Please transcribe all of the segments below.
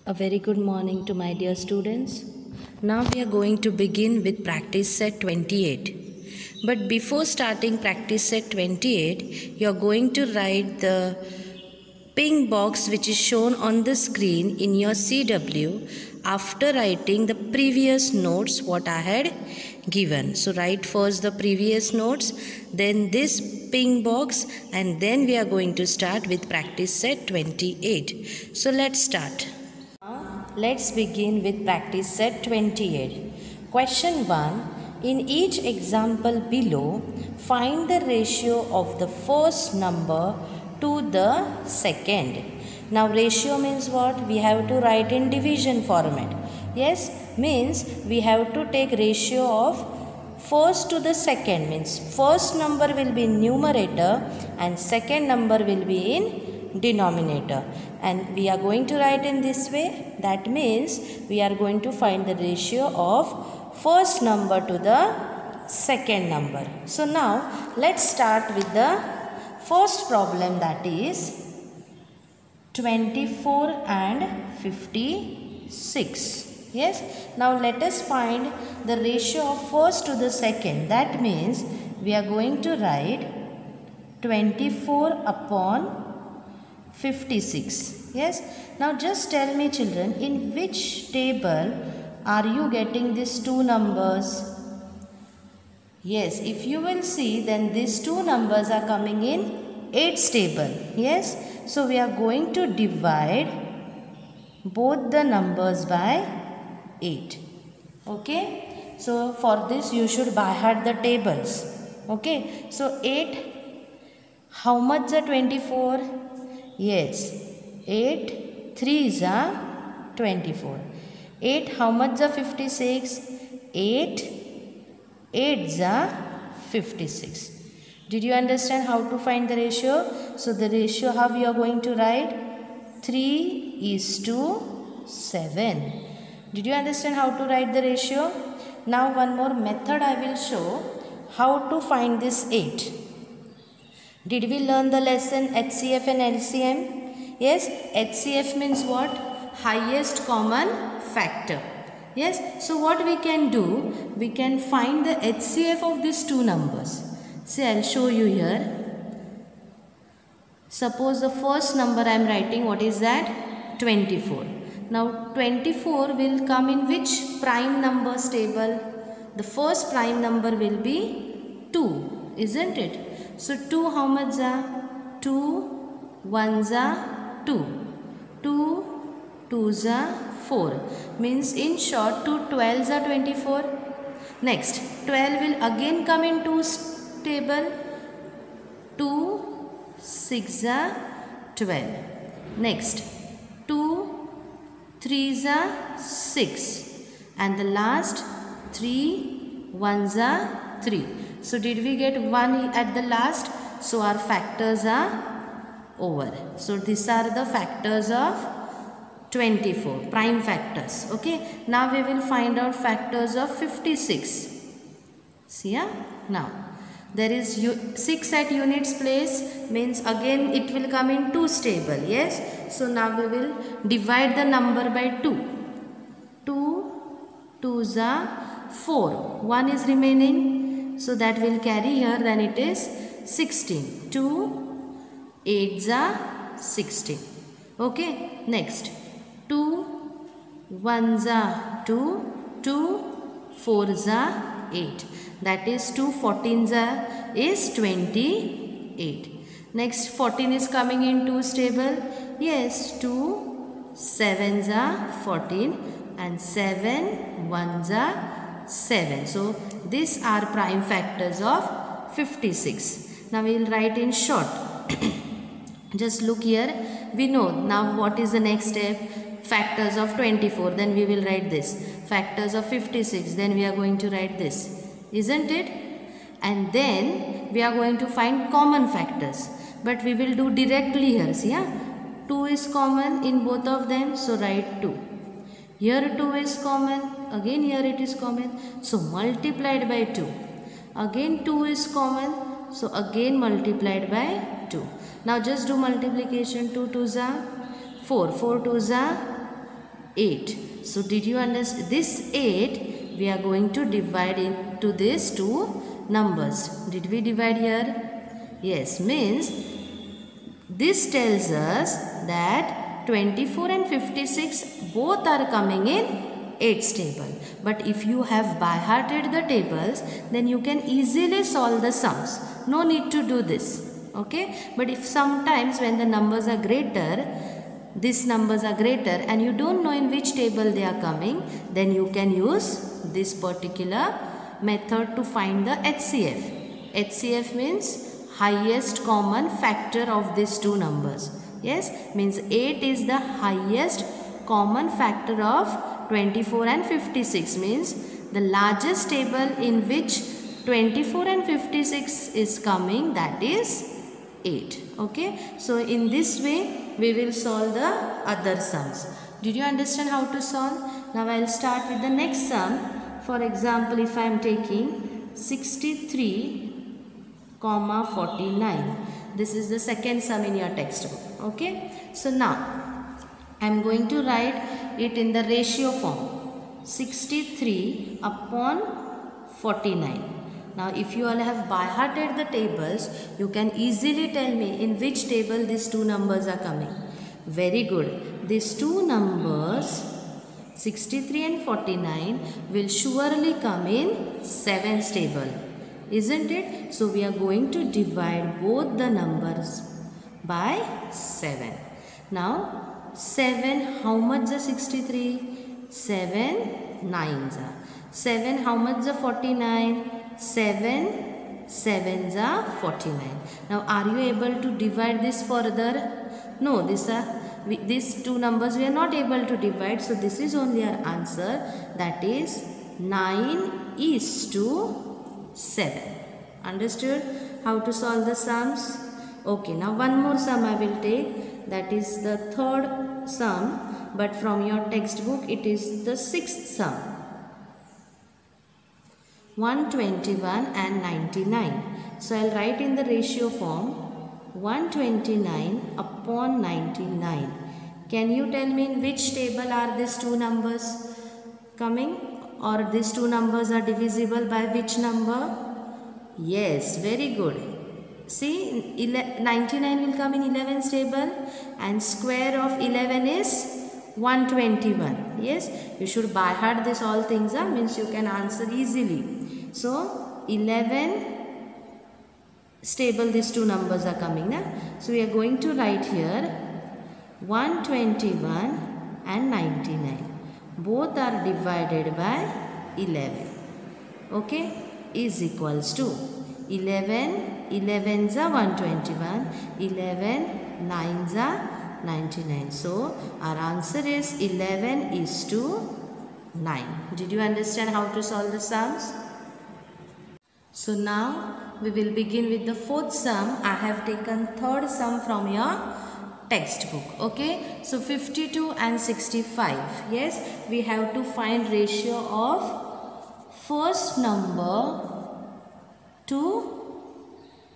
A very good morning to my dear students. Now we are going to begin with practice set 28. But before starting practice set 28, you are going to write the pink box which is shown on the screen in your CW after writing the previous notes what I had given. So write first the previous notes, then this pink box, and then we are going to start with practice set 28. So let's start. Let's begin with practice set 28. Question 1. In each example below, find the ratio of the first number to the second. Now ratio means what? We have to write in division format. Yes, means we have to take ratio of first to the second, means first number will be in numerator and second number will be in denominator, and we are going to write in this way. That means we are going to find the ratio of first number to the second number. So now let's start with the first problem, that is 24 and 56. Yes, now let us find the ratio of first to the second. That means we are going to write 24 upon 56. Yes, now just tell me children, in which table are you getting these two numbers? Yes, if you will see, then these two numbers are coming in 8's table. Yes, so we are going to divide both the numbers by 8. Okay, so for this you should by heart the tables. Okay, so 8, how much is 24? Yes, 8 3s are 24. 8, how much is 56? 8 8s are 56. Did you understand how to find the ratio? So the ratio, how we are going to write? 3:7. Did you understand how to write the ratio? Now one more method I will show how to find this 8. Did we learn the lesson HCF and LCM? Yes, HCF means what? Highest common factor. Yes, so what we can do? We can find the HCF of these two numbers. See, I will show you here. Suppose the first number I am writing, what is that? 24. Now 24 will come in which prime numbers table? The first prime number will be 2, isn't it? So 2, how much are? 2 1s are 2. 2 2s are 4. Means in short 2 12s are 24. Next 12 will again come in 2's table. 2 6s are 12. Next 2 3s are 6. And the last 3 1s are 3. So did we get 1 at the last? So our factors are over. So these are the factors of 24, prime factors. Okay, now we will find out factors of 56. See, yeah? Now there is 6 at units place, means again it will come in 2's table. Yes, so now we will divide the number by 2. 2 2s are 4. 1 is remaining. So that will carry here, then it is 16. 2 8s are 16. Okay, next 2 1s are 2. 2 4s are 8. That is 2 14s are is 28. Next 14 is coming in 2's table. Yes, 2 7s are 14 and 7 1s are 7. So these are prime factors of 56. Now we will write in short. Just look here. We know now what is the next step. Factors of 24. Then we will write this. Factors of 56. Then we are going to write this. Isn't it? And then we are going to find common factors. But we will do directly here. See, yeah? 2 is common in both of them. So write 2. Here 2 is common. Again here it is common. So multiplied by 2. Again 2 is common. So again multiplied by 2. Now just do multiplication. 2 2s are 4. 4 2s are 8. So did you understand? This 8 we are going to divide into these two numbers. Did we divide here? Yes, means this tells us that 24 and 56 both are coming in 8's table. But if you have by-hearted the tables, then you can easily solve the sums. No need to do this. Okay? But if sometimes when the numbers are greater, these numbers are greater and you don't know in which table they are coming, then you can use this particular method to find the HCF. HCF means highest common factor of these two numbers. Yes, means 8 is the highest common factor of 24 and 56, means the largest table in which 24 and 56 is coming, that is 8. Okay, so in this way we will solve the other sums. Did you understand how to solve? Now I will start with the next sum. For example, if I am taking 63, 49. This is the second sum in your textbook. Okay. So now I am going to write it in the ratio form. 63 upon 49. Now if you all have by-hearted the tables, you can easily tell me in which table these two numbers are coming. Very good. These two numbers 63 and 49 will surely come in 7's table. Isn't it? So we are going to divide both the numbers by 7. Now 7, how much is 63? 7 9s are. 7, how much is 49? 7 7s are 49. Now are you able to divide this further? No, these two numbers we are not able to divide. So this is only our answer, that is 9:7. Understood how to solve the sums? Okay, now one more sum I will take, that is the third sum, but from your textbook it is the sixth sum. 121 and 99. So I will write in the ratio form 129 upon 99. Can you tell me in which table are these two numbers coming, or these two numbers are divisible by which number? Yes, very good. See, 99 will come in 11's table and square of 11 is 121. Yes, you should by heart this all things, means you can answer easily. So 11 table these two numbers are coming. So we are going to write here 121 and 99. Both are divided by 11. Okay, is equals to 11 11s are 121, 11 9s are 99. So our answer is 11:9. Did you understand how to solve the sums? So now we will begin with the fourth sum. I have taken third sum from your textbook. Okay, so 52 and 65. Yes, we have to find ratio of first number to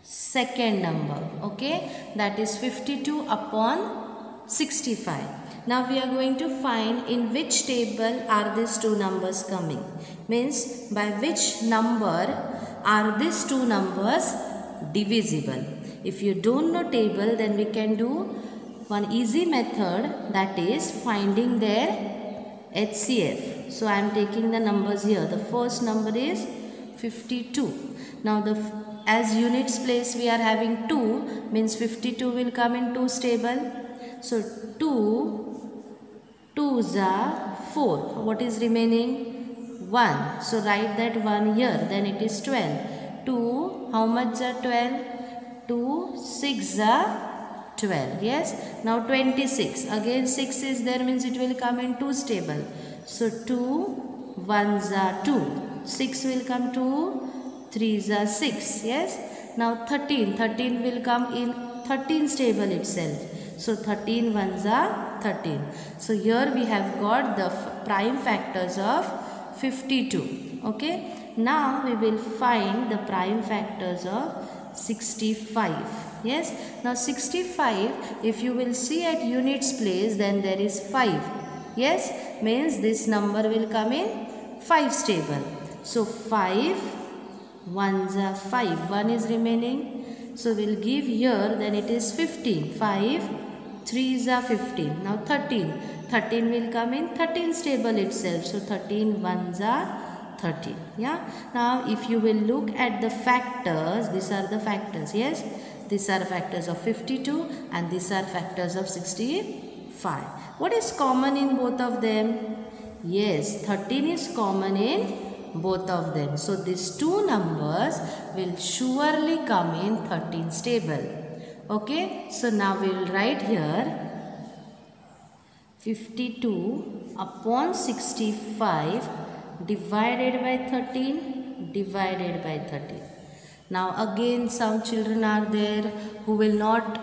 second number. Okay, that is 52 upon 65. Now we are going to find in which table are these two numbers coming. Means by which number are these two numbers divisible. If you don't know table, then we can do one easy method, that is finding their HCF. So I am taking the numbers here. The first number is 52. Now as units place we are having 2, means 52 will come in 2's table. So 2 2s are 4. What is remaining? 1. So write that 1 here. Then it is 12. 2, how much are 12? 2 6 are 12. Yes. Now 26. Again 6 is there, means it will come in 2's table. So 2 1s are 2. 6 will come 2. 3s are 6. Yes. Now 13. 13 will come in 13's table itself. So 13 1s are 13. So here we have got the prime factors of 52. Okay. Now we will find the prime factors of 65. Yes. Now 65, if you will see at units place, then there is 5. Yes, means this number will come in 5's table. So 5 1s are 5, 1 is remaining. So we'll give here, then it is 15. 5 3s are 15. Now 13. 13 will come in 13's table itself. So 13 1s are 13. Yeah. Now if you will look at the factors, these are the factors. Yes. These are factors of 52 and these are factors of 65. What is common in both of them? Yes, 13 is common in both of them. So these two numbers will surely come in 13's table. Okay. So now we will write here 52 upon 65 divided by 13 divided by 13. Now again some children are there who will not,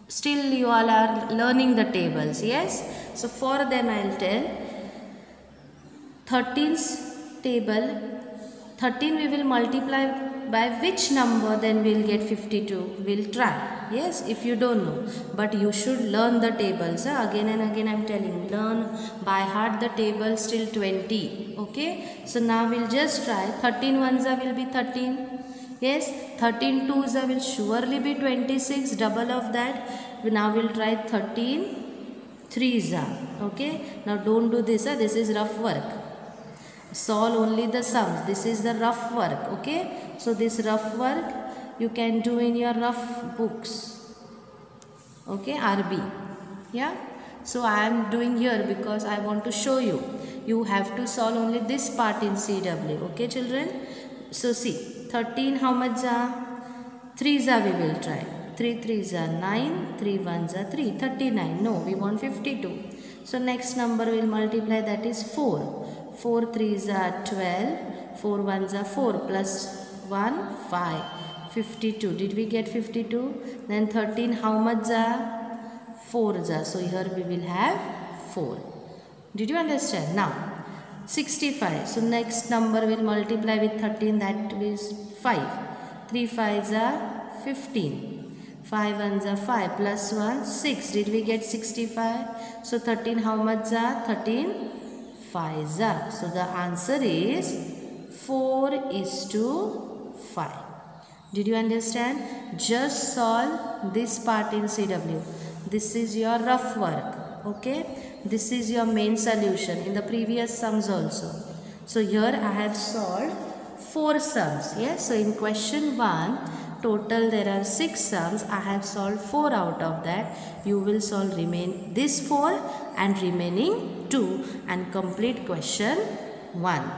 still you all are learning the tables. Yes. So for them I will tell 13's table, 13 we will multiply by which number, then we will get 52. We will try. Yes, if you don't know. But you should learn the tables. Again and again I am telling, learn by heart the tables till 20. Okay. So now we will just try. 13 ones will be 13. Yes, 13 twos will surely be 26, double of that. Now we will try 13 threes. Okay. Now don't do this. This is rough work. Solve only the sums. This is the rough work. Okay. So this rough work you can do in your rough books. Okay. RB. Yeah. So I am doing here because I want to show you. You have to solve only this part in CW. Okay children. So see, 13 how much are? 3s we will try. 3 3s are 9, 3 1s are 3, 39. No, we want 52. So next number will multiply, that is 4. 4 3s are 12, 4 1s are 4 plus 1 5, 52. Did we get 52? Then 13 how much are? 4s are. So here we will have 4. Did you understand? Now 65. So next number will multiply with 13, that is 5. 3 5s are 15. 5 1s are 5 plus 1 6. Did we get 65? So 13 how much are? 13 5s are. So the answer is 4:5. Did you understand? Just solve this part in CW. This is your rough work. Okay. This is your main solution in the previous sums also. So here I have solved 4 sums. Yes. So in question 1, total there are 6 sums. I have solved 4 out of that. You will solve this 4 and remaining 2 and complete question 1.